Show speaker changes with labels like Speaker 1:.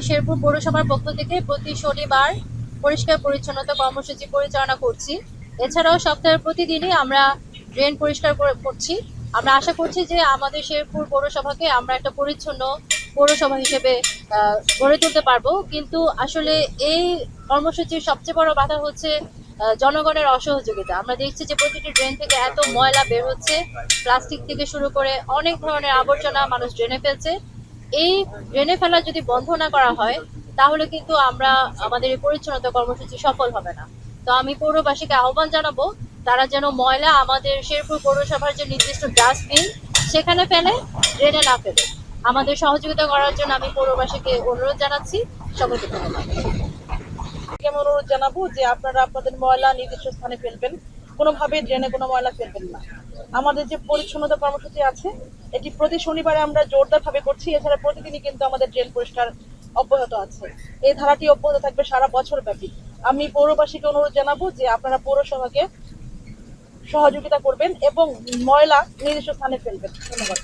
Speaker 1: শেরপুর পৌরসভার পক্ষ থেকে প্রতি শনিবার পরিষ্কার পরিচ্ছন্নতা কর্মসূচি পরিচালনা করছি। এছাড়াও সপ্তাহের প্রতিদিনই আমরা ড্রেন পরিষ্কার করছি। আমরা আশা করছি যে আমাদের শেরপুর পৌরসভাকে আমরা একটা পরিচ্ছন্ন পৌরসভা হিসেবে গড়ে তুলতে পারবো। কিন্তু আসলে এই কর্মসূচির সবচেয়ে বড় বাধা হচ্ছে জনগণের অসহযোগিতা। আমরা দেখছি যে প্রতিটি ড্রেন থেকে এত ময়লা বের হচ্ছে, প্লাস্টিক থেকে শুরু করে অনেক ধরনের আবর্জনা মানুষ ড্রেনে ফেলছে। এই ড্রেনে ফেলা যদি বন্ধ না করা হয় তাহলে কিন্তু আমরা আমাদের এই পরিচ্ছন্নতা কর্মসূচি সফল হবে না। তো আমি পৌরবাসীকে আহ্বান জানাবো তারা যেন ময়লা আমাদের শেরপুর পৌরসভার যে নির্দিষ্ট ডাস্টবিন সেখানে ফেলে, ড্রেনে না ফেলে। আমাদের সহযোগিতা করার জন্য আমি পৌরবাসীকে অনুরোধ জানাচ্ছি। সকলকে ধন্যবাদ।
Speaker 2: আমি অনুরোধ জানাবো যে আপনারা আপনাদের ময়লা নির্দিষ্ট স্থানে ফেলবেন, কোনোভাবে ড্রেনে কোনো ময়লা ফেলবেন না। আমাদের যে পরিচ্ছন্নতা কর্মসূচি আছে এটি প্রতি শনিবারে আমরা জোরদারভাবে করছি। এছাড়া প্রতিদিনই কিন্তু আমাদের ড্রেন পরিষ্কার অব্যাহত আছে। এই ধারাটি অব্যাহত থাকবে সারা বছর ব্যাপী। আমি পৌরবাসীকে অনুরোধ জানাবো যে আপনারা পৌরসভাকে সহযোগিতা করবেন এবং ময়লা নির্দিষ্ট স্থানে ফেলবেন। ধন্যবাদ।